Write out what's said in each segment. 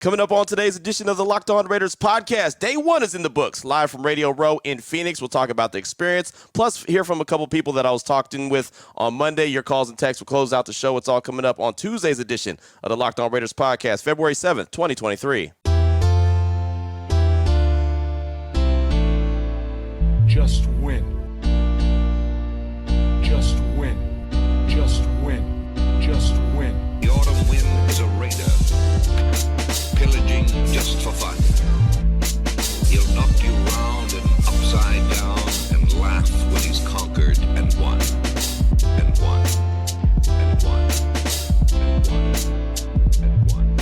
Coming up on today's edition of the Locked On Raiders podcast, day one is in the books. Live from Radio Row in Phoenix, we'll talk about the experience, plus hear from a couple people that I was talking with on Monday. Your calls and texts will close out the show. It's all coming up on Tuesday's edition of the Locked On Raiders podcast, February 7th, 2023. Just win. Just win. Just win. Just win. The autumn wind is a raider, pillaging just for fun. He'll knock you round and upside down and laugh when he's conquered and won. And won. And won. And won. And won.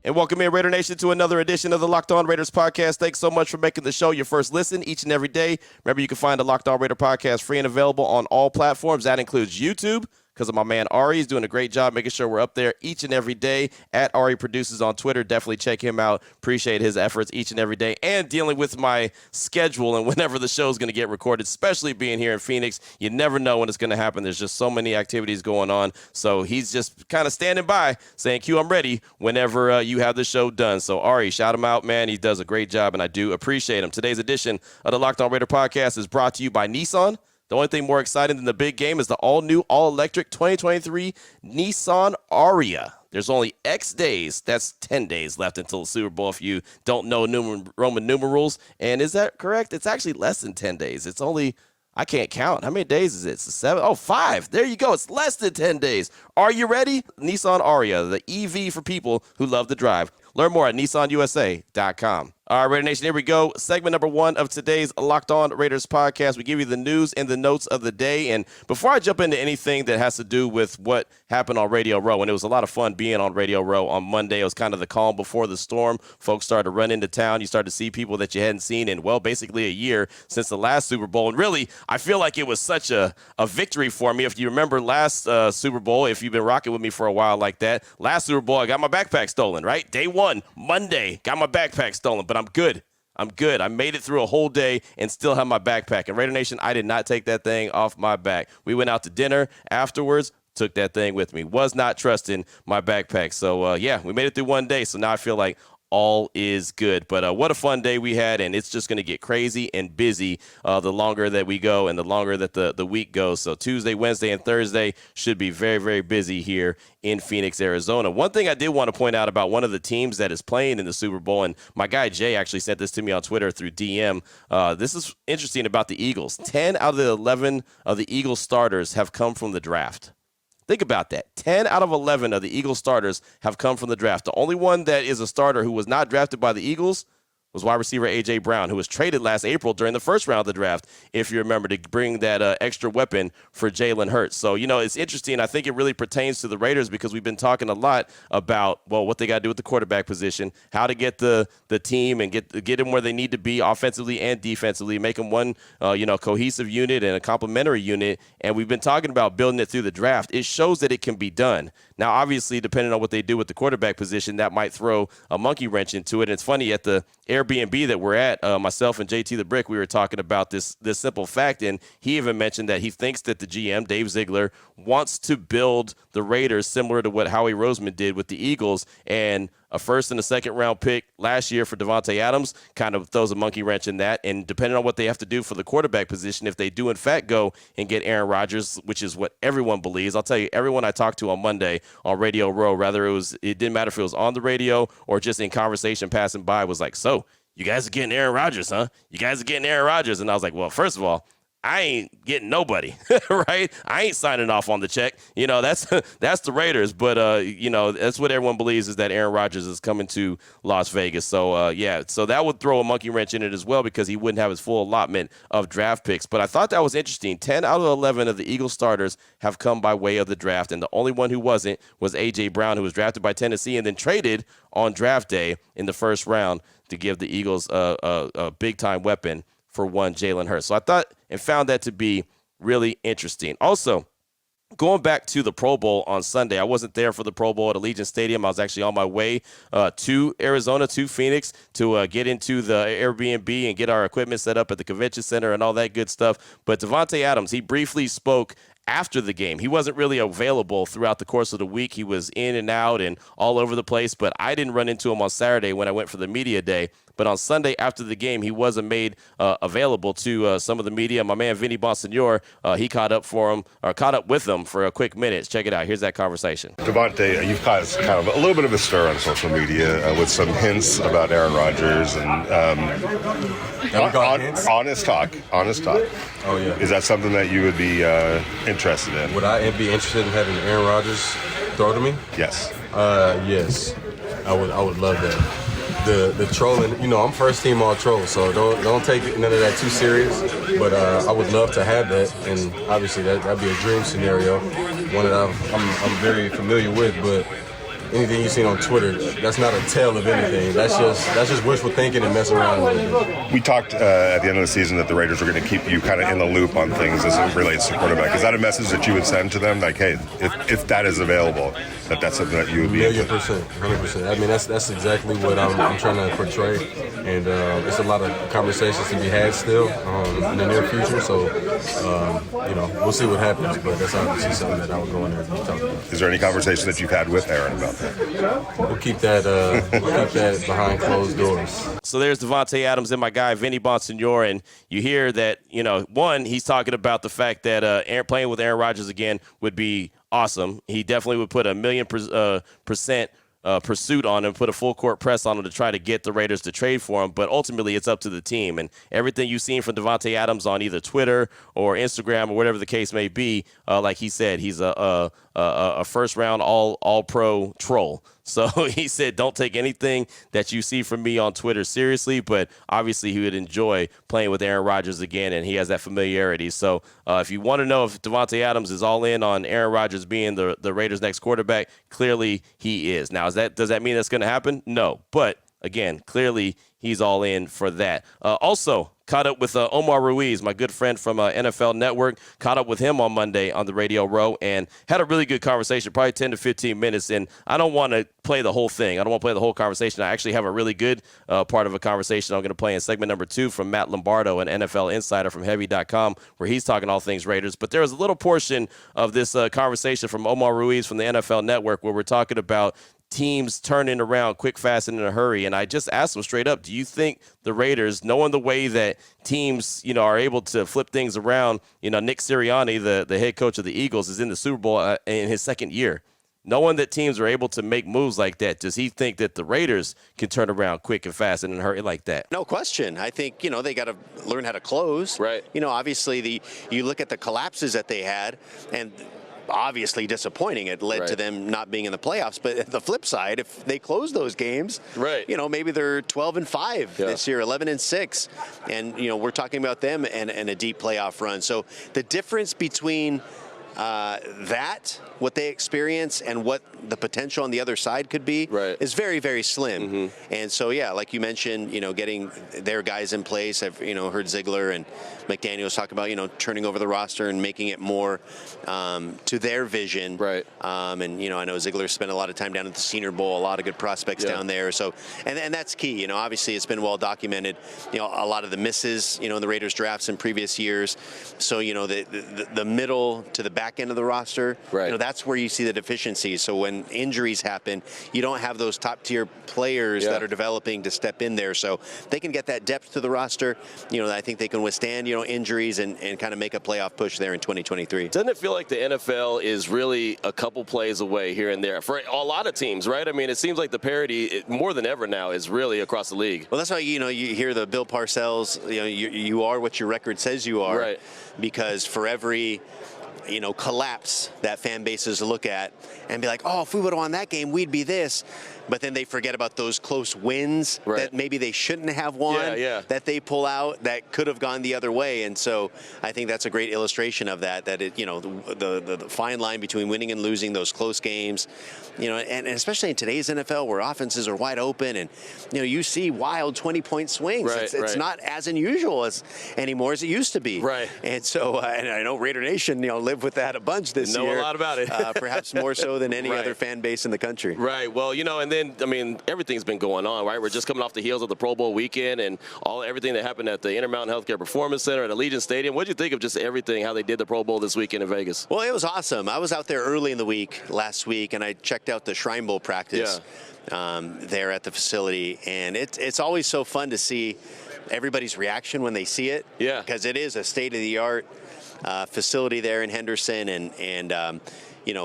And welcome in, Raider Nation, to another edition of the Locked On Raiders podcast. Thanks so much for making the show your first listen each and every day. Remember, you can find the Locked On Raider podcast free and available on all platforms. That includes YouTube, because of my man Ari. He's doing a great job making sure we're up there each and every day. At Ari Produces on Twitter. Definitely check him out. Appreciate his efforts each and every day. And dealing with my schedule and whenever the show is going to get recorded, especially being here in Phoenix. You never know when it's going to happen. There's just so many activities going on. So he's just kind of standing by saying, Q, I'm ready whenever you have the show done. So Ari, shout him out, man. He does a great job, and I do appreciate him. Today's edition of the Locked On Raider podcast is brought to you by Nissan. The only thing more exciting than the big game is the all-new, all-electric 2023 Nissan Ariya. There's only X days, that's 10 days left until the Super Bowl if you don't know Roman numerals. And is that correct? It's actually less than 10 days. It's only, I can't count. How many days is it? It's 7? Oh, 5. There you go. It's less than 10 days. Are you ready? Nissan Ariya, the EV for people who love to drive. Learn more at nissanusa.com. All right, Raider Nation, here we go. Segment number one of today's Locked On Raiders podcast. We give you the news and the notes of the day. And before I jump into anything that has to do with what happened on Radio Row, and it was a lot of fun being on Radio Row on Monday. It was kind of the calm before the storm. Folks started to run into town. You started to see people that you hadn't seen in, well, basically a year since the last Super Bowl. And really, I feel like it was such a victory for me. If you remember last Super Bowl, if you've been rocking with me for a while like that, last Super Bowl, I got my backpack stolen, right? Day one, Monday, got my backpack stolen, but I'm good. I made it through a whole day and still have my backpack. And Raider Nation, I did not take that thing off my back. We went out to dinner afterwards, took that thing with me. Was not trusting my backpack. So, yeah, we made it through one day. So now I feel like all is good. But what a fun day we had, and it's just going to get crazy and busy the longer that we go and the longer that the week goes. So Tuesday, Wednesday, and Thursday should be very, very busy here in Phoenix, Arizona. One thing I did want to point out about one of the teams that is playing in the Super Bowl, and my guy Jay actually sent this to me on Twitter through DM. This is interesting about the Eagles. 10 out of the 11 of the Eagles starters have come from the draft. Think about that. 10 out of 11 of the Eagles starters have come from the draft. The only one that is a starter who was not drafted by the Eagles was wide receiver A.J. Brown, who was traded last April during the first round of the draft, if you remember, to bring that extra weapon for Jalen Hurts. So, you know, it's interesting. I think it really pertains to the Raiders because we've been talking a lot about, well, what they got to do with the quarterback position, how to get the team and get them where they need to be offensively and defensively, make them one, cohesive unit and a complementary unit. And we've been talking about building it through the draft. It shows that it can be done. Now, obviously, depending on what they do with the quarterback position, that might throw a monkey wrench into it. And it's funny, at the Airbnb that we're at, myself and JT the Brick, we were talking about this simple fact, and he even mentioned that he thinks that the GM, Dave Ziegler, wants to build the Raiders similar to what Howie Roseman did with the Eagles, and a first and a second round pick last year for Davante Adams kind of throws a monkey wrench in that. And depending on what they have to do for the quarterback position, if they do in fact go and get Aaron Rodgers, which is what everyone believes, I'll tell you, everyone I talked to on Monday on Radio Row, it didn't matter if it was on the radio or just in conversation passing by, was like, so you guys are getting Aaron Rodgers, huh? You guys are getting Aaron Rodgers. And I was like, well, first of all, I ain't getting nobody, right? I ain't signing off on the check. You know, that's the Raiders. But, that's what everyone believes, is that Aaron Rodgers is coming to Las Vegas. So, so that would throw a monkey wrench in it as well because he wouldn't have his full allotment of draft picks. But I thought that was interesting. 10 out of 11 of the Eagles starters have come by way of the draft, and the only one who wasn't was A.J. Brown, who was drafted by Tennessee and then traded on draft day in the first round to give the Eagles a big-time weapon for one Jalen Hurts. So I thought and found that to be really interesting. Also, going back to the Pro Bowl on Sunday, I wasn't there for the Pro Bowl at Allegiant Stadium. I was actually on my way to Arizona, to Phoenix, to get into the Airbnb and get our equipment set up at the convention center and all that good stuff. But Davante Adams, he briefly spoke after the game. He wasn't really available throughout the course of the week. He was in and out and all over the place, but I didn't run into him on Saturday when I went for the media day. But on Sunday after the game, he wasn't made available to some of the media. My man Vinny Bonsignor, he caught up with him for a quick minute. Check it out. Here's that conversation. Devontae, you've caused kind of a little bit of a stir on social media with some hints about Aaron Rodgers and honest talk. Oh yeah. Is that something that you would be interested in? Would I be interested in having Aaron Rodgers throw to me? Yes. Yes. I would love that. The trolling, I'm first team all troll, so don't take none of that too serious. But I would love to have that, and obviously that'd be a dream scenario, one that I'm very familiar with. But anything you've seen on Twitter, that's not a tale of anything. That's just wishful thinking and messing around with it. We talked at the end of the season that the Raiders were going to keep you kind of in the loop on things as it relates to quarterback. Is that a message that you would send to them? Like, hey, if that is available, that's something that you would be %, 100%. I mean, that's exactly what I'm trying to portray, and it's a lot of conversations to be had still in the near future. So, we'll see what happens, but that's obviously something that I would go in there and be talking about. Is there any conversation that you've had with Aaron about that? We'll keep that behind closed doors. So there's Devontae Adams and my guy Vinny Bonsignor, and you hear that, one, he's talking about the fact that playing with Aaron Rodgers again would be awesome. He definitely would put 1,000,000% pursuit on him, put a full court press on him to try to get the Raiders to trade for him. But ultimately, it's up to the team. And everything you've seen from Devontae Adams on either Twitter or Instagram or whatever the case may be, like he said, he's a first-round all-pro troll. So he said, don't take anything that you see from me on Twitter seriously, but obviously he would enjoy playing with Aaron Rodgers again, and he has that familiarity. So if you want to know if Devontae Adams is all in on Aaron Rodgers being the Raiders' next quarterback, clearly he is. Now, does that mean that's going to happen? No. But, again, clearly he's all in for that. Also, caught up with Omar Ruiz, my good friend from NFL Network. Caught up with him on Monday on the Radio Row and had a really good conversation, probably 10 to 15 minutes. And I don't want to play the whole thing. I don't want to play the whole conversation. I actually have a really good part of a conversation I'm going to play in segment number 2 from Matt Lombardo, an NFL insider from Heavy.com, where he's talking all things Raiders. But there was a little portion of this conversation from Omar Ruiz from the NFL Network where we're talking about teams turning around quick, fast, and in a hurry. And I just asked him straight up, do you think the Raiders, knowing the way that teams, are able to flip things around, Nick Sirianni, the head coach of the Eagles, is in the Super Bowl in his second year. Knowing that teams are able to make moves like that, does he think that the Raiders can turn around quick and fast and in a hurry like that? No question. I think, they got to learn how to close. Right. Obviously, you look at the collapses that they had, and obviously disappointing. It led to them not being in the playoffs. But the flip side, if they close those games, maybe they're 12-5 this year, 11-6. And, we're talking about them and a deep playoff run. So the difference between what they experience and what the potential on the other side could be is very, very slim. Mm-hmm. And so, like you mentioned, getting their guys in place. I've, heard Ziegler and McDaniels talk about, turning over the roster and making it more to their vision. Right. And, I know Ziegler spent a lot of time down at the Senior Bowl, a lot of good prospects down there. So, and that's key. Obviously it's been well documented, a lot of the misses, in the Raiders drafts in previous years. So, the middle to the back end of the roster, that's where you see the deficiencies. So when injuries happen, you don't have those top tier players that are developing to step in there. So they can get that depth to the roster. I think they can withstand, injuries and kind of make a playoff push there in 2023. Doesn't it feel like the NFL is really a couple plays away here and there for a lot of teams, right? I mean, it seems like the parity more than ever now is really across the league. Well, that's why, you hear the Bill Parcells, you are what your record says you are. Right. Because for every collapse that fan bases look at and be like, oh, if we would have won that game, we'd be this. But then they forget about those close wins that maybe they shouldn't have won, that they pull out that could have gone the other way. And so I think that's a great illustration of that it, the fine line between winning and losing those close games, and especially in today's NFL where offenses are wide open and, you see wild 20-point swings. It's not as unusual anymore as it used to be. Right. And so, and I know Raider Nation, live with that a bunch this year. Know a lot about it. Perhaps more so than any other fan base in the country. Right. Well, and then, I mean, everything's been going on, right? We're just coming off the heels of the Pro Bowl weekend and everything that happened at the Intermountain Healthcare Performance Center at Allegiant Stadium. What did you think of just everything, how they did the Pro Bowl this weekend in Vegas? Well, it was awesome. I was out there early in the week last week, and I checked out the Shrine Bowl practice there at the facility. And it's always so fun to see everybody's reaction when they see it. Yeah. Because it is a state-of-the-art facility there in Henderson. And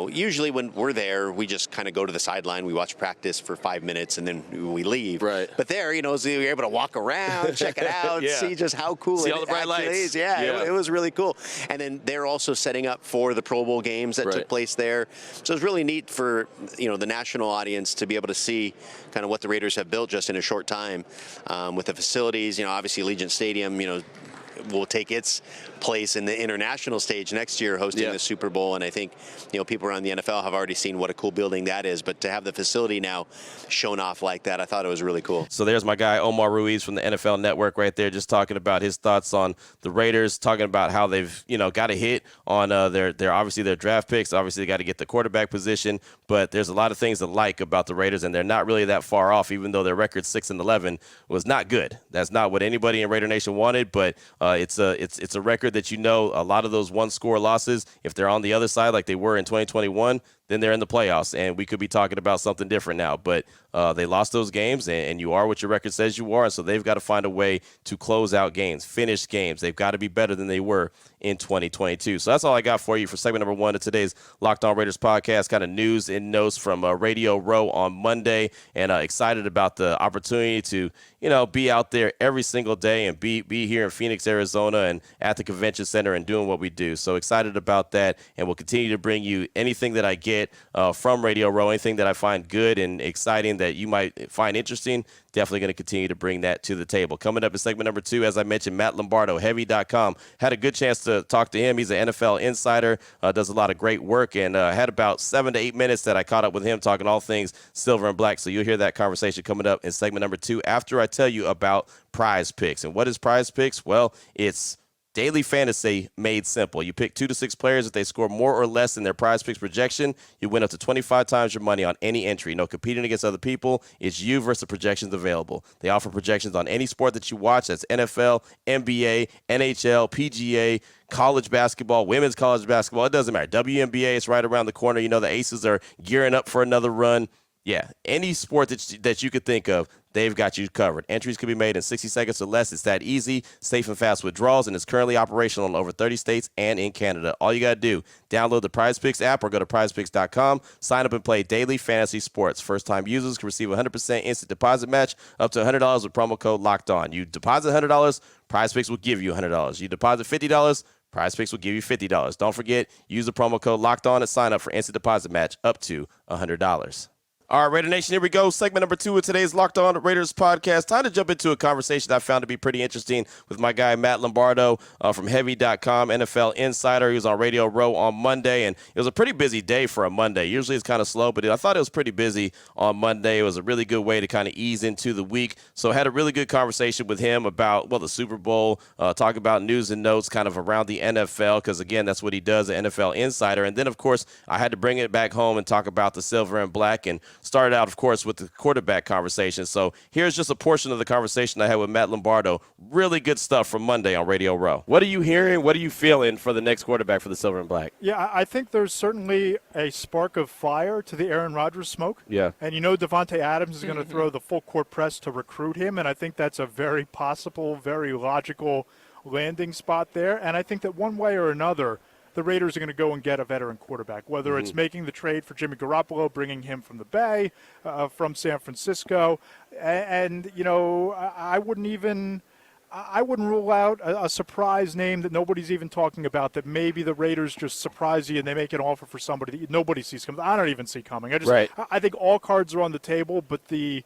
usually when we're there, we just kind of go to the sideline. We watch practice for 5 minutes, and then we leave. Right. But there, so you're able to walk around, check it out, see just how cool see it all the bright actually lights. is. Yeah, it was really cool. And then they're also setting up for the Pro Bowl games that took place there. So it's really neat for, the national audience to be able to see kind of what the Raiders have built just in a short time with the facilities. Obviously Allegiant Stadium, will take its place in the international stage next year hosting the Super Bowl. And I think, people around the NFL have already seen what a cool building that is. But to have the facility now shown off like that, I thought it was really cool. So there's my guy, Omar Ruiz from the NFL Network right there, just talking about his thoughts on the Raiders, talking about how they've, got a hit on their obviously their draft picks. Obviously, they got to get the quarterback position. But there's a lot of things to like about the Raiders, and they're not really that far off, even though their record 6-11 was not good. That's not what anybody in Raider Nation wanted, but it's a record that a lot of those one-score losses, if they're on the other side like they were in 2021, then they're in the playoffs, and we could be talking about something different now. But they lost those games, and you are what your record says you are, and so they've got to find a way to close out games, finish games. They've got to be better than they were in 2022. So that's all I got for you for segment number 1 of today's Locked On Raiders podcast, kind of news and notes from Radio Row on Monday, and excited about the opportunity to, be out there every single day and be here in Phoenix, Arizona, and at the convention center and doing what we do. So excited about that, and we'll continue to bring you anything that I get from Radio Row, anything that I find good and exciting that you might find interesting. Definitely going to continue to bring that to the table. Coming up in segment number 2, as I mentioned, Matt Lombardo, Heavy.com. Had a good chance to talk to him. He's an NFL insider, does a lot of great work, and had about 7 to 8 minutes that I caught up with him talking all things silver and black. So you'll hear that conversation coming up in segment number 2 after I tell you about Prize Picks. And what is Prize Picks? Well, it's daily fantasy made simple. You pick 2 to 6 players. If they score more or less than their Prize Picks projection, you win up to 25 times your money on any entry. No competing against other people. It's you versus the projections available. They offer projections on any sport that you watch. That's NFL, NBA, NHL, PGA, college basketball, women's college basketball. It doesn't matter. WNBA is right around the corner. The Aces are gearing up for another run. Yeah, any sport that you could think of, they've got you covered. Entries can be made in 60 seconds or less. It's that easy, safe and fast withdrawals, and it's currently operational in over 30 states and in Canada. All you got to do, download the PrizePicks app or go to prizepicks.com. Sign up and play daily fantasy sports. First-time users can receive a 100% instant deposit match up to $100 with promo code LOCKEDON. You deposit $100, PrizePicks will give you $100. You deposit $50, PrizePicks will give you $50. Don't forget, use the promo code LOCKEDON and sign up for instant deposit match up to $100. All right, Raider Nation, here we go. Segment number 2 of today's Locked On Raiders podcast. Time to jump into a conversation I found to be pretty interesting with my guy, Matt Lombardo from Heavy.com, NFL Insider. He was on Radio Row on Monday, and it was a pretty busy day for a Monday. Usually it's kind of slow, but I thought it was pretty busy on Monday. It was a really good way to kind of ease into the week. So I had a really good conversation with him about, the Super Bowl, talk about news and notes kind of around the NFL, because, again, that's what he does, an NFL Insider. And then, of course, I had to bring it back home and talk about the silver and black, and started out, of course, with the quarterback conversation. So here's just a portion of the conversation I had with Matt Lombardo. Really good stuff from Monday on Radio Row. What are you hearing? What are you feeling for the next quarterback for the silver and black? Yeah, I think there's certainly a spark of fire to the Aaron Rodgers smoke. Yeah. And Devontae Adams is going to throw the full court press to recruit him, and I think that's a very possible, very logical landing spot there. And I think that one way or another, the Raiders are going to go and get a veteran quarterback, whether it's making the trade for Jimmy Garoppolo, bringing him from the Bay, from San Francisco. And I wouldn't rule out a surprise name that nobody's even talking about, that maybe the Raiders just surprise you and they make an offer for somebody that nobody sees coming. I don't even see coming. I think all cards are on the table, but the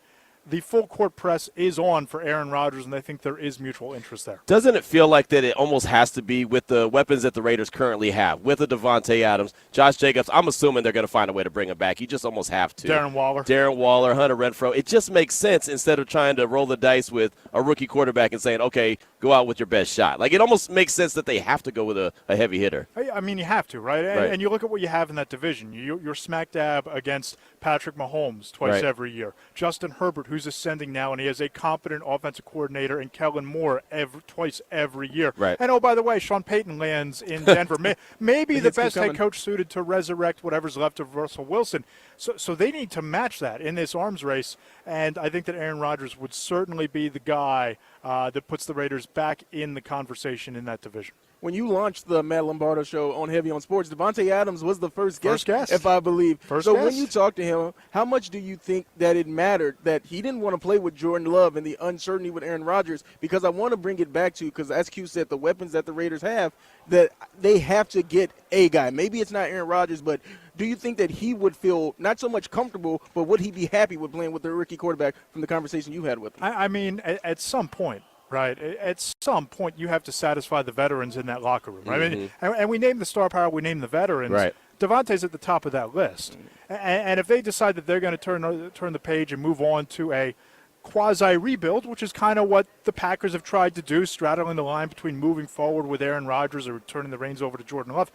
the full court press is on for Aaron Rodgers, and I think there is mutual interest there. Doesn't it feel like that it almost has to be with the weapons that the Raiders currently have, with the Devontae Adams, Josh Jacobs? I'm assuming they're going to find a way to bring him back. You just almost have to. Darren Waller, Hunter Renfrow. It just makes sense instead of trying to roll the dice with a rookie quarterback and saying, okay, go out with your best shot. Like, it almost makes sense that they have to go with a heavy hitter. I mean, you have to, right? And you look at what you have in that division. You're smack dab against Patrick Mahomes twice every year. Justin Herbert, who's ascending now, and he has a competent offensive coordinator, and Kellen Moore twice every year. Right. And, oh, by the way, Sean Payton lands in Denver. Maybe the best head coach suited to resurrect whatever's left of Russell Wilson. So they need to match that in this arms race, and I think that Aaron Rodgers would certainly be the guy that puts the Raiders back in the conversation in that division. When you launched the Matt Lombardo show on Heavy on Sports, Devontae Adams was the first guest, if I believe. When you talked to him, how much do you think that it mattered that he didn't want to play with Jordan Love and the uncertainty with Aaron Rodgers? Because I want to bring it back to, because as Q said, the weapons that the Raiders have, that they have to get a guy. Maybe it's not Aaron Rodgers, but do you think that he would feel not so much comfortable, but would he be happy with playing with the rookie quarterback from the conversation you had with him? I mean, at some point. Right. At some point, you have to satisfy the veterans in that locker room. Right? I mean, and we name the star power, we name the veterans. Right. Devontae's at the top of that list. And if they decide that they're going to turn the page and move on to a quasi-rebuild, which is kind of what the Packers have tried to do, straddling the line between moving forward with Aaron Rodgers or turning the reins over to Jordan Love,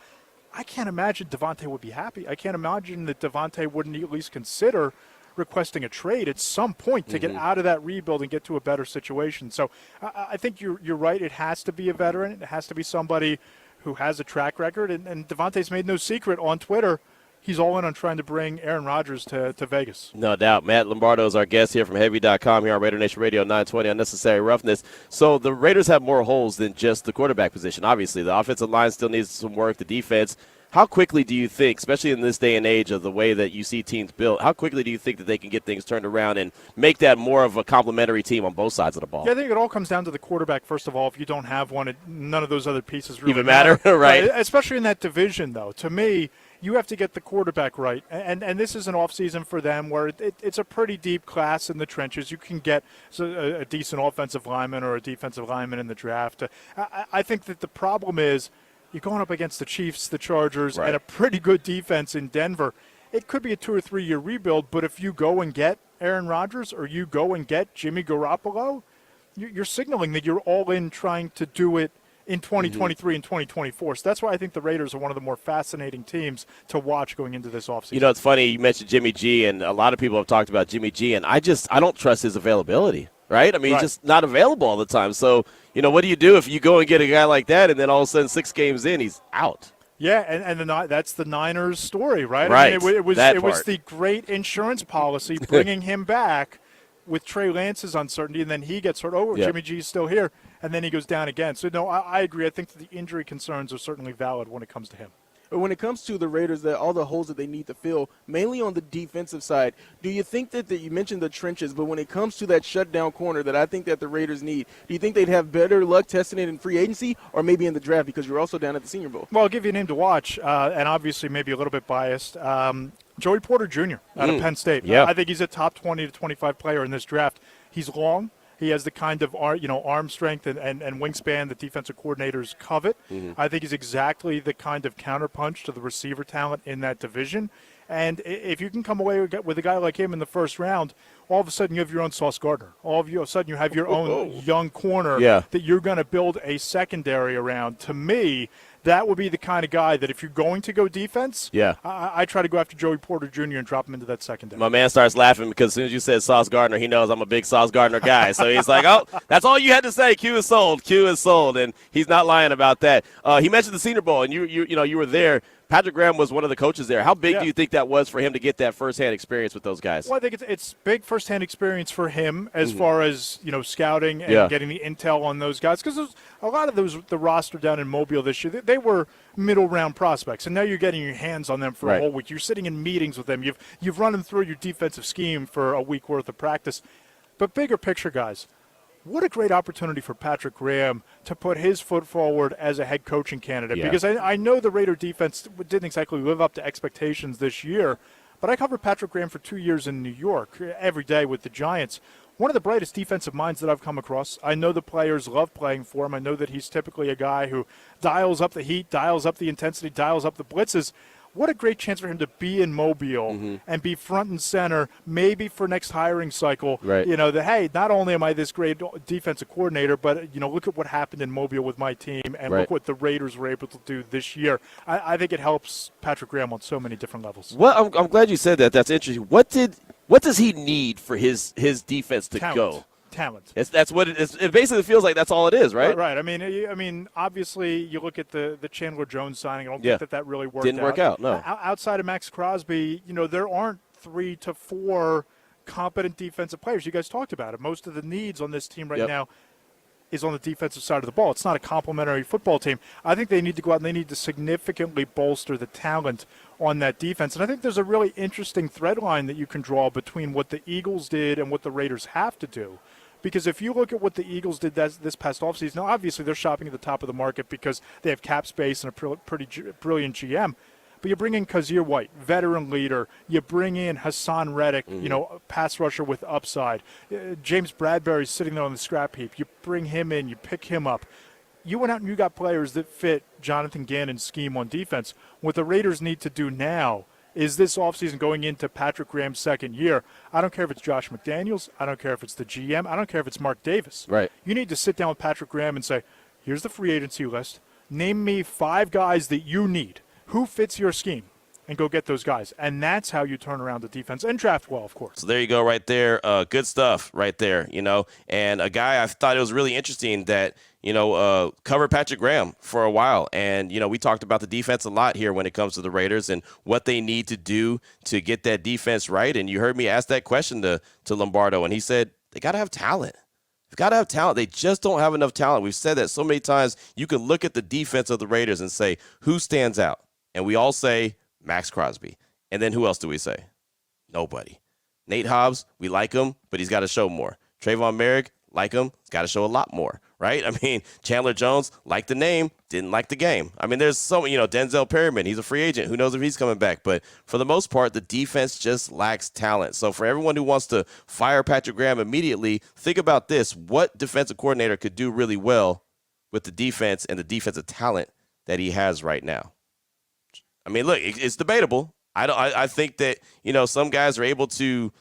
I can't imagine Devontae would be happy. I can't imagine that Devontae wouldn't at least consider requesting a trade at some point to get out of that rebuild and get to a better situation. So I think you're right. It has to be a veteran. It has to be somebody who has a track record. And Devontae's made no secret on Twitter. He's all in on trying to bring Aaron Rodgers to Vegas. No doubt. Matt Lombardo is our guest here from Heavy.com here on Raider Nation Radio 920 Unnecessary Roughness. So the Raiders have more holes than just the quarterback position. Obviously, the offensive line still needs some work. The defense. How quickly do you think, especially in this day and age of the way that you see teams built, how quickly do you think that they can get things turned around and make that more of a complementary team on both sides of the ball? Yeah, I think it all comes down to the quarterback, first of all. If you don't have one, none of those other pieces really even matter. Right. Especially in that division, though. To me, you have to get the quarterback right. And this is an offseason for them where it's a pretty deep class in the trenches. You can get a decent offensive lineman or a defensive lineman in the draft. I think that the problem is, you're going up against the Chiefs, the Chargers, and a pretty good defense in Denver. It could be a 2 or 3 year rebuild, but if you go and get Aaron Rodgers or you go and get Jimmy Garoppolo, you're signaling that you're all in trying to do it in 2023 and 2024. So that's why I think the Raiders are one of the more fascinating teams to watch going into this offseason. You know, it's funny. You mentioned Jimmy G, and a lot of people have talked about Jimmy G, and I don't trust his availability. Right? I mean, he's just not available all the time. So, what do you do if you go and get a guy like that and then all of a sudden 6 games in, he's out? Yeah, and that's the Niners' story, right? Right. I mean, it was the great insurance policy bringing him back with Trey Lance's uncertainty, and then he gets hurt. Oh, Jimmy G's still here, and then he goes down again. So, no, I agree. I think that the injury concerns are certainly valid when it comes to him. But when it comes to the Raiders, all the holes that they need to fill, mainly on the defensive side, do you think that you mentioned the trenches, but when it comes to that shutdown corner that I think that the Raiders need, do you think they'd have better luck testing it in free agency or maybe in the draft because you're also down at the Senior Bowl? Well, I'll give you a name to watch, and obviously maybe a little bit biased. Joey Porter Jr. out of Penn State. Yeah. I think he's a top 20 to 25 player in this draft. He's long. He has the kind of arm strength and wingspan that defensive coordinators covet. I think he's exactly the kind of counterpunch to the receiver talent in that division. And if you can come away with a guy like him in the first round, all of a sudden you have your own Sauce Gardner. All of a sudden you have your own young corner that you're going to build a secondary around. To me, that would be the kind of guy that if you're going to go defense, I try to go after Joey Porter Jr. and drop him into that secondary. My man starts laughing because as soon as you said Sauce Gardner, he knows I'm a big Sauce Gardner guy. So he's like, oh, that's all you had to say. Q is sold. Q is sold. And he's not lying about that. He mentioned the Senior Bowl, and you were there. Patrick Graham was one of the coaches there. How big do you think that was for him to get that firsthand experience with those guys? Well, I think it's big firsthand experience for him as far as scouting and getting the intel on those guys, because a lot of the roster down in Mobile this year, they were middle round prospects, and now you're getting your hands on them for a whole week. You're sitting in meetings with them. You've run them through your defensive scheme for a week worth of practice. But bigger picture, guys. What a great opportunity for Patrick Graham to put his foot forward as a head coaching candidate. Because I know the Raider defense didn't exactly live up to expectations this year, but I covered Patrick Graham for 2 years in New York every day with the Giants. One of the brightest defensive minds that I've come across. I know the players love playing for him. I know that he's typically a guy who dials up the heat, dials up the intensity, dials up the blitzes. What a great chance for him to be in Mobile and be front and center, maybe for next hiring cycle. Right. You know, that, hey, not only am I this great defensive coordinator, but, look at what happened in Mobile with my team and look what the Raiders were able to do this year. I think it helps Patrick Graham on so many different levels. Well, I'm glad you said that. That's interesting. What does he need for his defense to go? Talent. That's what it is. It basically feels like that's all it is, right? Right. I mean, obviously, you look at the Chandler Jones signing. I don't think that really worked out. Didn't work out, no. Outside of Max Crosby, there aren't 3 to 4 competent defensive players. You guys talked about it. Most of the needs on this team right now is on the defensive side of the ball. It's not a complimentary football team. I think they need to go out and they need to significantly bolster the talent on that defense. And I think there's a really interesting thread line that you can draw between what the Eagles did and what the Raiders have to do. Because if you look at what the Eagles did this past offseason, now obviously they're shopping at the top of the market because they have cap space and a pretty brilliant GM. But you bring in Kazir White, veteran leader. You bring in Hassan Reddick, pass rusher with upside. James Bradbury's sitting there on the scrap heap. You bring him in, you pick him up. You went out and you got players that fit Jonathan Gannon's scheme on defense. What the Raiders need to do now is this offseason going into Patrick Graham's second year. I don't care if it's Josh McDaniels. I don't care if it's the GM. I don't care if it's Mark Davis. Right. You need to sit down with Patrick Graham and say, here's the free agency list. Name me 5 guys that you need. Who fits your scheme? And go get those guys. And that's how you turn around the defense and draft well, of course. So there you go right there. Good stuff right there, And a guy I thought it was really interesting that, covered Patrick Graham for a while. And, we talked about the defense a lot here when it comes to the Raiders and what they need to do to get that defense right. And you heard me ask that question to Lombardo, and he said they got to have talent. They've got to have talent. They just don't have enough talent. We've said that so many times. You can look at the defense of the Raiders and say, who stands out? And we all say Max Crosby. And then who else do we say? Nobody. Nate Hobbs, we like him, but he's got to show more. Trayvon Merrick, like him, he's got to show a lot more, right? I mean, Chandler Jones, like the name, didn't like the game. I mean, there's so many, Denzel Perryman, he's a free agent. Who knows if he's coming back? But for the most part, the defense just lacks talent. So for everyone who wants to fire Patrick Graham immediately, think about this. What defensive coordinator could do really well with the defense and the defensive talent that he has right now? I mean, look, it's debatable. I think that, some guys are able to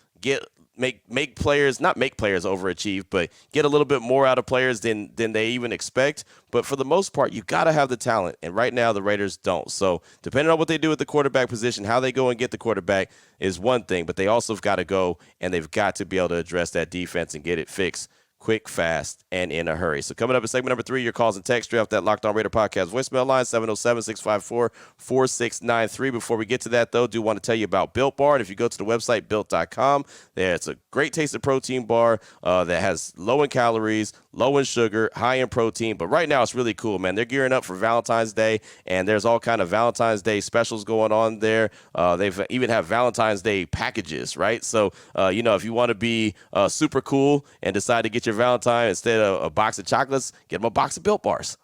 make players, not make players overachieve, but get a little bit more out of players than they even expect. But for the most part, you got to have the talent. And right now, the Raiders don't. So depending on what they do at the quarterback position, how they go and get the quarterback is one thing. But they also have got to go and they've got to be able to address that defense and get it fixed quick, fast, and in a hurry. So coming up in segment number 3, your calls and text straight off that Locked On Raider podcast voicemail line, 707-654-4693. Before we get to that, though, do want to tell you about Built Bar. And if you go to the website, built.com, it's a great tasting protein bar that has low in calories, low in sugar, high in protein. But right now, it's really cool, man. They're gearing up for Valentine's Day, and there's all kind of Valentine's Day specials going on there. They've even have Valentine's Day packages, right? So, if you want to be super cool and decide to get your Valentine, instead of a box of chocolates, get them a box of Built Bars,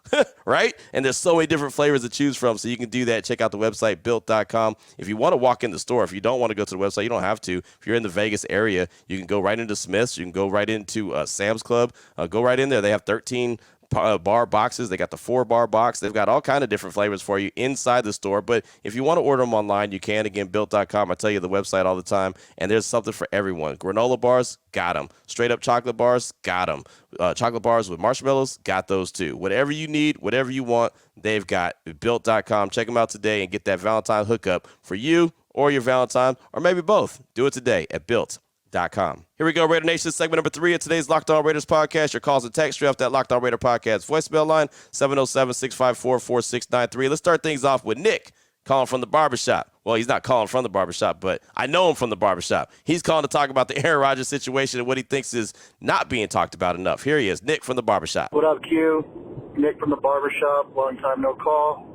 right? And there's so many different flavors to choose from, so you can do that. Check out the website, built.com. If you want to walk in the store, if you don't want to go to the website, you don't have to. If you're in the Vegas area, you can go right into Smith's. You can go right into Sam's Club. Go right in there. They have 13 bar boxes. They got the 4-bar box. They've got all kind of different flavors for you inside the store. But if you want to order them online, you can. Again, built.com. I tell you the website all the time. And there's something for everyone. Granola bars, got them. Straight up chocolate bars, got them. Chocolate bars with marshmallows, got those too. Whatever you need, whatever you want, they've got. Built.com. Check them out today and get that Valentine hookup for you or your Valentine, or maybe both. Do it today at built.com. Here we go, Raider Nation, segment number 3 of today's Locked On Raiders podcast. Your calls and text straight off that Locked On Raider podcast voicemail line, 707-654-4693. Let's start things off with Nick calling from the barbershop. Well, he's not calling from the barbershop, but I know him from the barbershop. He's calling to talk about the Aaron Rodgers situation and what he thinks is not being talked about enough. Here he is, Nick from the barbershop. What up, Q? Nick from the barbershop. Long time no call.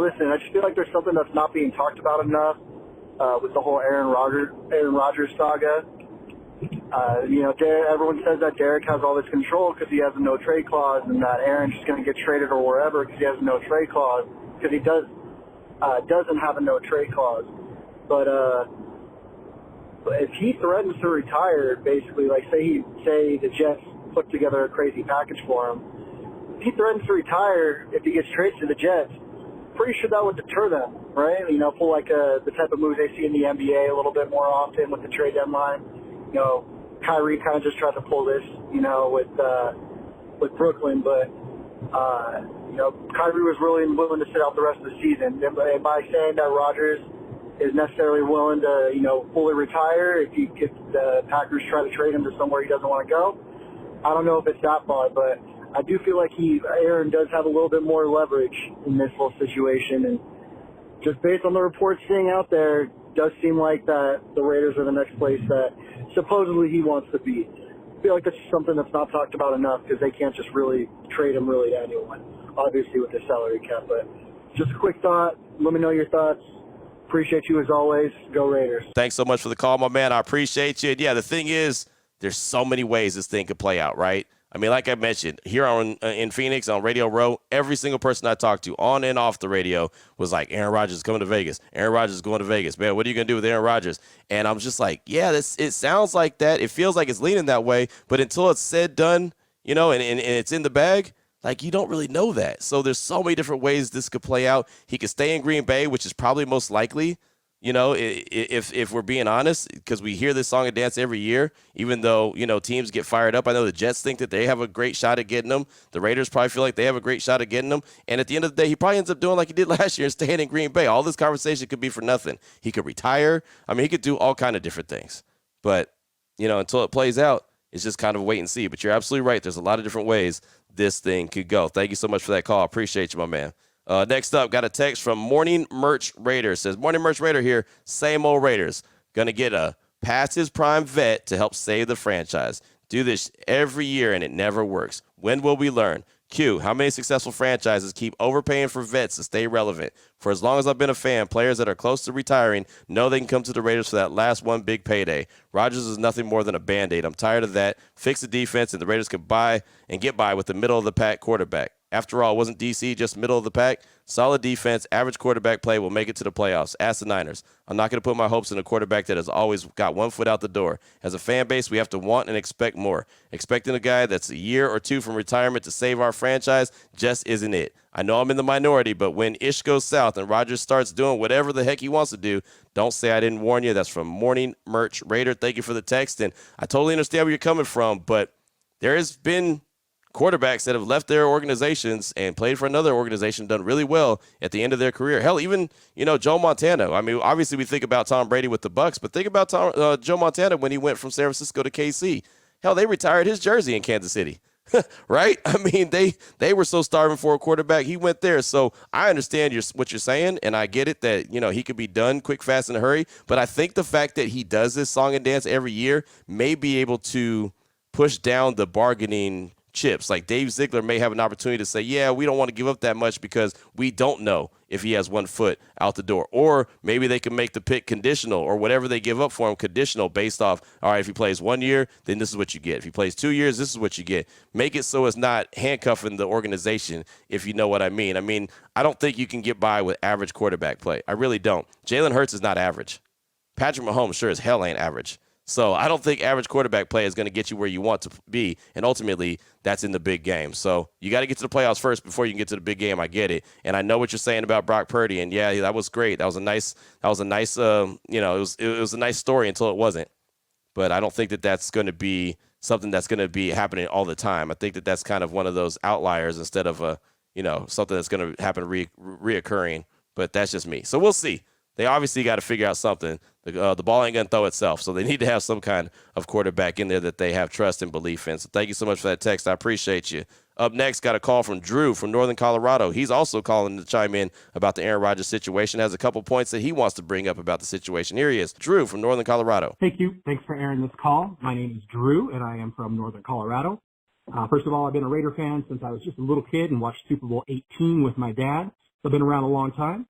Listen, I just feel like there's something that's not being talked about enough. With the whole Aaron Rodgers saga. Everyone says that Derek has all this control because he has a no-trade clause, and that Aaron's just going to get traded or wherever because he has a no-trade clause, because he doesn't have a no-trade clause. But if he threatens to retire, basically, like say the Jets put together a crazy package for him, if he threatens to retire, if he gets traded to the Jets, pretty sure that would deter them, right? You know, pull like the type of moves they see in the NBA a little bit more often with the trade deadline. You know, Kyrie kind of just tried to pull this, you know, with Brooklyn, but you know, Kyrie was really willing to sit out the rest of the season. Am I saying that Rodgers is necessarily willing to, you know, fully retire if the Packers try to trade him to somewhere he doesn't want to go? I don't know if it's that far, but I do feel like Aaron does have a little bit more leverage in this whole situation, and just based on the reports seeing out there, it does seem like that the Raiders are the next place that supposedly he wants to be. I feel like that's something that's not talked about enough because they can't just really trade him really to anyone, obviously with the salary cap. But just a quick thought. Let me know your thoughts. Appreciate you as always. Go Raiders. Thanks so much for the call, my man. I appreciate you. And yeah, the thing is, there's so many ways this thing could play out, right? I mean, like I mentioned, here in Phoenix on Radio Row, every single person I talked to on and off the radio was like, Aaron Rodgers is coming to Vegas. Aaron Rodgers is going to Vegas. Man, what are you going to do with Aaron Rodgers? And I'm just like, yeah, it sounds like that. It feels like it's leaning that way. But until it's said, done, you know, and it's in the bag, like you don't really know that. So there's so many different ways this could play out. He could stay in Green Bay, which is probably most likely. You know, if we're being honest, because we hear this song and dance every year, even though, you know, teams get fired up. I know the Jets think that they have a great shot at getting them. The Raiders probably feel like they have a great shot at getting them. And at the end of the day, he probably ends up doing like he did last year and staying in Green Bay. All this conversation could be for nothing. He could retire. I mean, he could do all kind of different things. But, you know, until it plays out, it's just kind of wait and see. But you're absolutely right. There's a lot of different ways this thing could go. Thank you so much for that call. I appreciate you, my man. Next up, got a text from Morning Merch Raider. Says, Morning Merch Raider here, same old Raiders. Going to get a past his prime vet to help save the franchise. Do this every year and it never works. When will we learn? Q, how many successful franchises keep overpaying for vets to stay relevant? For as long as I've been a fan, players that are close to retiring know they can come to the Raiders for that last one big payday. Rodgers is nothing more than a Band-Aid. I'm tired of that. Fix the defense and the Raiders can buy and get by with the middle-of-the-pack quarterback. After all, wasn't DC just middle of the pack? Solid defense, average quarterback play will make it to the playoffs. Ask the Niners. I'm not going to put my hopes in a quarterback that has always got one foot out the door. As a fan base, we have to want and expect more. Expecting a guy that's a year or two from retirement to save our franchise just isn't it. I know I'm in the minority, but when ish goes south and Rodgers starts doing whatever the heck he wants to do, don't say I didn't warn you. That's from Morning Merch Raider. Thank you for the text, and I totally understand where you're coming from, but there has been quarterbacks that have left their organizations and played for another organization, done really well at the end of their career. Hell, even, you know, Joe Montana. I mean, obviously we think about Tom Brady with the Bucs, but think about Joe Montana when he went from San Francisco to KC. Hell, they retired his jersey in Kansas City, right? I mean, they were so starving for a quarterback. He went there. So I understand what you're saying, and I get it that, you know, he could be done quick, fast, in a hurry. But I think the fact that he does this song and dance every year may be able to push down the bargaining chips. Like Dave Ziegler may have an opportunity to say, yeah, we don't want to give up that much because we don't know if he has 1 foot out the door. Or maybe they can make the pick conditional, or whatever they give up for him conditional based off, all right, if he plays 1 year, then this is what you get. If he plays 2 years, this is what you get. Make it so it's not handcuffing the organization, if you know what I mean. I mean, I don't think you can get by with average quarterback play. I really don't. Jalen Hurts is not average. Patrick Mahomes sure as hell ain't average. So I don't think average quarterback play is going to get you where you want to be, and ultimately that's in the big game. So you got to get to the playoffs first before you can get to the big game. I get it, and I know what you're saying about Brock Purdy, and yeah, that was great. That was a nice, you know, it was a nice story until it wasn't. But I don't think that that's going to be something that's going to be happening all the time. I think that that's kind of one of those outliers instead of something that's going to happen reoccurring. But that's just me. So we'll see. They obviously got to figure out something. The ball ain't going to throw itself, so they need to have some kind of quarterback in there that they have trust and belief in. So thank you so much for that text. I appreciate you. Up next, got a call from Drew from Northern Colorado. He's also calling to chime in about the Aaron Rodgers situation. Has a couple points that he wants to bring up about the situation. Here he is, Drew from Northern Colorado. Thank you. Thanks for airing this call. My name is Drew, and I am from Northern Colorado. First of all, I've been a Raider fan since I was just a little kid and watched Super Bowl 18 with my dad. So I've been around a long time.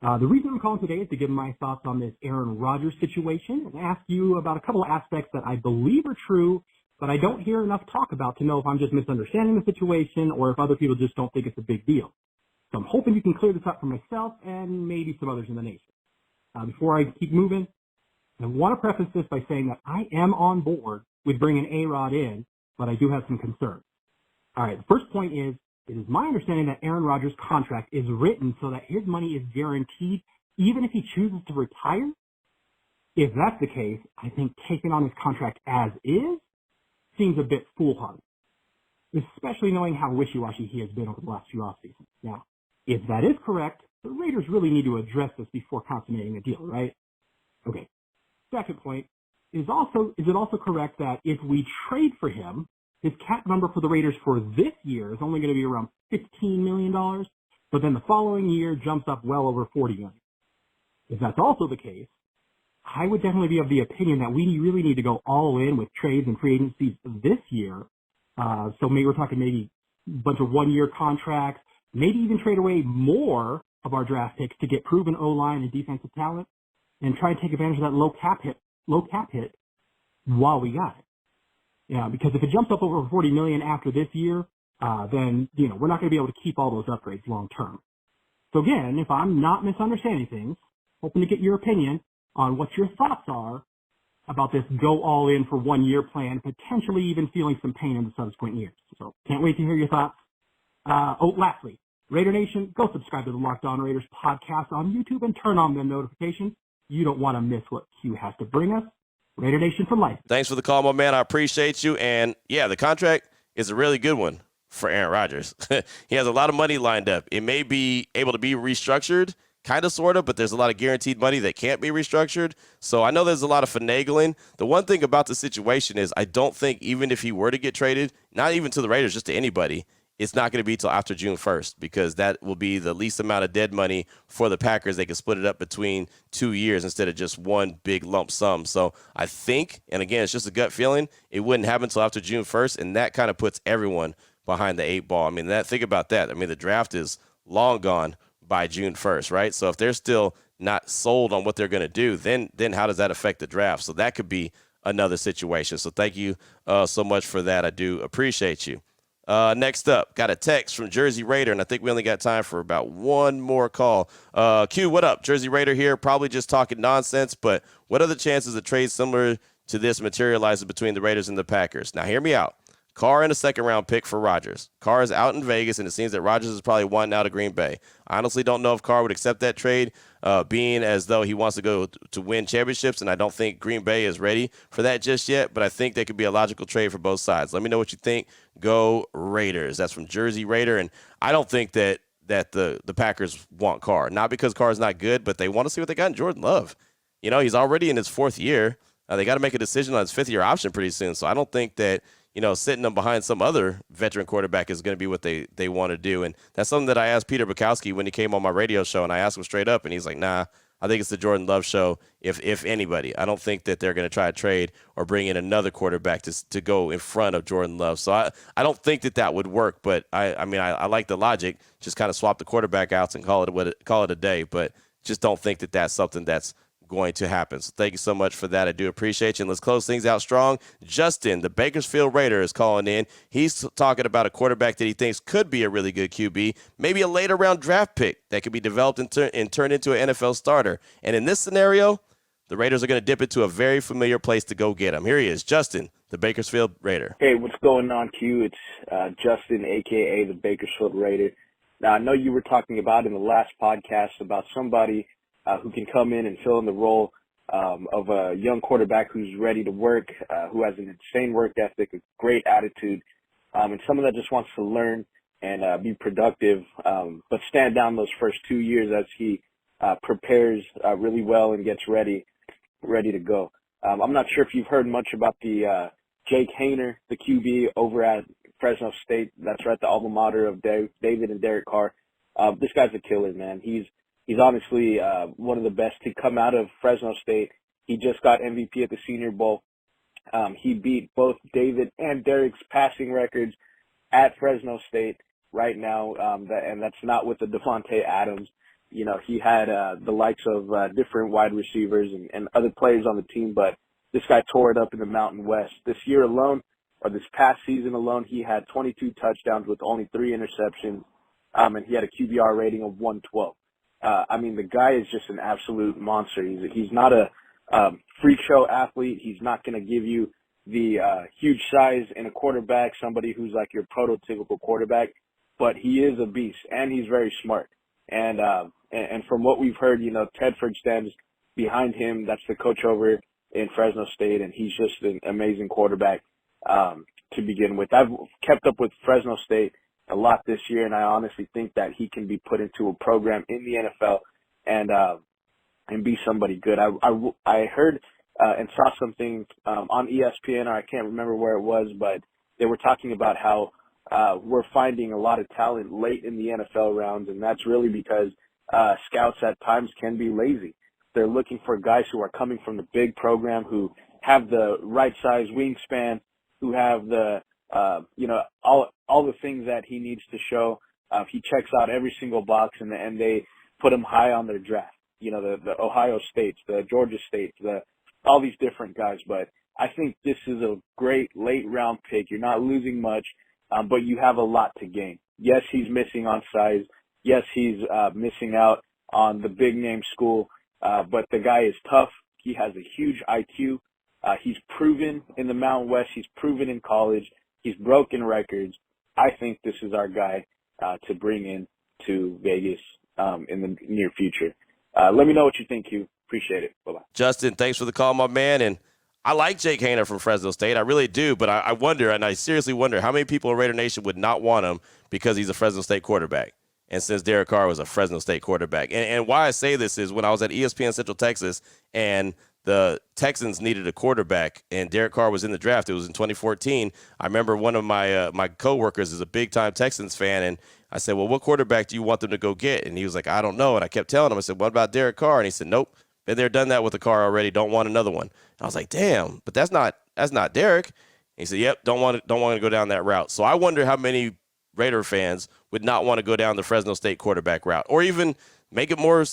The reason I'm calling today is to give my thoughts on this Aaron Rodgers situation and ask you about a couple of aspects that I believe are true, but I don't hear enough talk about to know if I'm just misunderstanding the situation or if other people just don't think it's a big deal. So I'm hoping you can clear this up for myself and maybe some others in the nation. Before I keep moving, I want to preface this by saying that I am on board with bringing A-Rod in, but I do have some concerns. All right, the first point is, it is my understanding that Aaron Rodgers' contract is written so that his money is guaranteed even if he chooses to retire. If that's the case, I think taking on his contract as is seems a bit foolhardy, especially knowing how wishy-washy he has been over the last few offseasons. Now, if that is correct, the Raiders really need to address this before consummating a deal, right? Okay. Second point, is it also correct that if we trade for him, his cap number for the Raiders for this year is only going to be around $15 million, but then the following year jumps up well over $40 million. If that's also the case, I would definitely be of the opinion that we really need to go all in with trades and free agencies this year. So maybe we're talking maybe a bunch of one-year contracts, maybe even trade away more of our draft picks to get proven O-line and defensive talent and try and take advantage of that low cap hit while we got it. Yeah, because if it jumps up over $40 million after this year, then, we're not going to be able to keep all those upgrades long term. So again, if I'm not misunderstanding things, hoping to get your opinion on what your thoughts are about this go all in for 1 year plan, potentially even feeling some pain in the subsequent years. So can't wait to hear your thoughts. Lastly, Raider Nation, go subscribe to the Locked On Raiders podcast on YouTube and turn on the notifications. You don't want to miss what Q has to bring us. Raider Nation for life. Thanks for the call, my man. I appreciate you. And yeah, the contract is a really good one for Aaron Rodgers. He has a lot of money lined up. It may be able to be restructured, kind of, sort of, but there's a lot of guaranteed money that can't be restructured. So I know there's a lot of finagling. The one thing about the situation is I don't think even if he were to get traded, not even to the Raiders, just to anybody, it's not going to be till after June 1st because that will be the least amount of dead money for the Packers. They can split it up between 2 years instead of just one big lump sum. So I think, and again, it's just a gut feeling, it wouldn't happen until after June 1st, and that kind of puts everyone behind the 8 ball. I mean, think about that. I mean, the draft is long gone by June 1st, right? So if they're still not sold on what they're going to do, then how does that affect the draft? So that could be another situation. So thank you so much for that. I do appreciate you. Next up, got a text from Jersey Raider, and I think we only got time for about one more call. Q, what up? Jersey Raider here, probably just talking nonsense, but what are the chances a trade similar to this materializes between the Raiders and the Packers? Now, hear me out. Carr and a second-round pick for Rodgers. Carr is out in Vegas, and it seems that Rodgers is probably wanting out of Green Bay. I honestly don't know if Carr would accept that trade, being as though he wants to go to win championships, and I don't think Green Bay is ready for that just yet, but I think that could be a logical trade for both sides. Let me know what you think. Go Raiders. That's from Jersey Raider, and I don't think that the Packers want Carr. Not because Carr is not good, but they want to see what they got in Jordan Love. He's already in his 4th year. They got to make a decision on his 5th-year option pretty soon, so I don't think that sitting them behind some other veteran quarterback is going to be what they want to do. And that's something that I asked Peter Bukowski when he came on my radio show, and I asked him straight up, and he's like, nah, I think it's the Jordan Love show, if anybody. I don't think that they're going to try to trade or bring in another quarterback to go in front of Jordan Love. So I don't think that would work, but I like the logic. Just kind of swap the quarterback out and call it a day, but just don't think that that's something that's going to happen. So thank you so much for that. I do appreciate you. And let's close things out strong. Justin, the Bakersfield Raider, is calling in. He's talking about a quarterback that he thinks could be a really good QB, maybe a later round draft pick that could be developed and turned into an NFL starter. And in this scenario, the Raiders are going to dip into a very familiar place to go get him. Here he is, Justin, the Bakersfield Raider. Hey, what's going on, Q? It's Justin, a.k.a. the Bakersfield Raider. Now, I know you were talking about in the last podcast about somebody who can come in and fill in the role of a young quarterback who's ready to work, who has an insane work ethic, a great attitude, and someone that just wants to learn and be productive, but stand down those first 2 years as he prepares really well and gets ready to go. I'm not sure if you've heard much about the Jake Hayner, the QB over at Fresno State. That's right, the alma mater of David and Derek Carr. This guy's a killer, man. He's honestly one of the best to come out of Fresno State. He just got MVP at the Senior Bowl. He beat both David and Derek's passing records at Fresno State right now, and that's not with the Devontae Adams. He had the likes of different wide receivers and other players on the team, but this guy tore it up in the Mountain West. This year alone, or this past season alone, he had 22 touchdowns with only 3 interceptions, and he had a QBR rating of 112. I mean, the guy is just an absolute monster. He's not a freak show athlete. He's not going to give you the huge size in a quarterback, somebody who's like your prototypical quarterback, but he is a beast, and he's very smart. And from what we've heard, you know, Tedford stands behind him. That's the coach over in Fresno State, and he's just an amazing quarterback to begin with. I've kept up with Fresno State a lot this year, and I honestly think that he can be put into a program in the NFL and be somebody good. I heard and saw something on ESPN, or I can't remember where it was, but they were talking about how we're finding a lot of talent late in the NFL rounds, and that's really because scouts at times can be lazy. They're looking for guys who are coming from the big program, who have the right size wingspan, who have the all the things that he needs to show. He checks out every single box, and they put him high on their draft. You know, the Ohio States, the Georgia States, all these different guys. But I think this is a great late round pick. You're not losing much, but you have a lot to gain. Yes, he's missing on size. Yes, he's missing out on the big name school. But the guy is tough. He has a huge IQ. He's proven in the Mountain West. He's proven in college. He's broken records. I think this is our guy to bring in to Vegas in the near future. Let me know what you think, Hugh. Appreciate it. Bye-bye. Justin, thanks for the call, my man. And I like Jake Haener from Fresno State. I really do. But I wonder, and I seriously wonder, how many people in Raider Nation would not want him because he's a Fresno State quarterback. And since Derek Carr was a Fresno State quarterback. And why I say this is when I was at ESPN Central Texas and the Texans needed a quarterback and Derek Carr was in the draft. It was in 2014. I remember one of my coworkers is a big-time Texans fan, and I said, well, what quarterback do you want them to go get? And he was like, I don't know. And I kept telling him, I said, what about Derek Carr? And he said, nope, been there, done that with the Carr already. Don't want another one. And I was like, damn, but that's not Derek. And he said, yep, don't want to go down that route. So I wonder how many Raider fans would not want to go down the Fresno State quarterback route, or even make it more,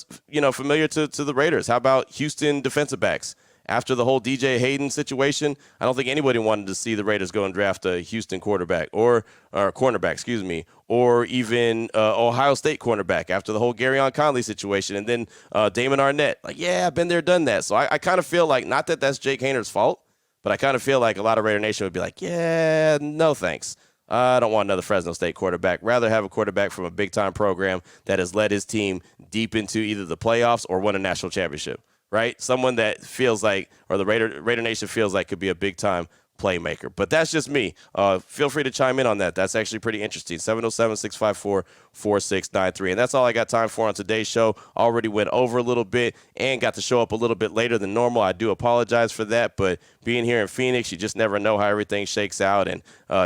familiar to the Raiders. How about Houston defensive backs? After the whole DJ Hayden situation, I don't think anybody wanted to see the Raiders go and draft a Houston quarterback or cornerback, or even Ohio State cornerback after the whole Garyon Conley situation, and then Damon Arnett. Like, yeah, I've been there, done that. So I kind of feel like, not that that's Jake Haener's fault, but I kind of feel like a lot of Raider Nation would be like, yeah, no thanks. I don't want another Fresno State quarterback. Rather have a quarterback from a big-time program that has led his team deep into either the playoffs or won a national championship, right? Someone that feels like, or the Raider Nation feels like, could be a big-time playmaker. But that's just me. Feel free to chime in on that. That's actually pretty interesting. 707-654-4693. And that's all I got time for on today's show. Already went over a little bit and got to show up a little bit later than normal. I do apologize for that. But being here in Phoenix, you just never know how everything shakes out, and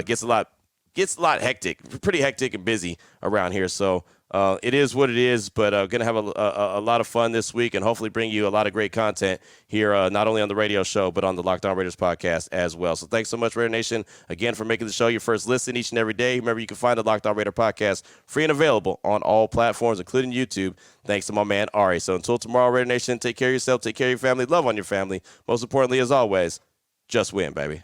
gets a lot hectic, pretty hectic and busy around here. So it is what it is, but going to have a lot of fun this week and hopefully bring you a lot of great content here, not only on the radio show, but on the Locked On Raiders podcast as well. So thanks so much, Raider Nation, again, for making the show your first listen each and every day. Remember, you can find the Locked On Raider podcast free and available on all platforms, including YouTube, thanks to my man, Ari. So until tomorrow, Raider Nation, take care of yourself, take care of your family, love on your family. Most importantly, as always, just win, baby.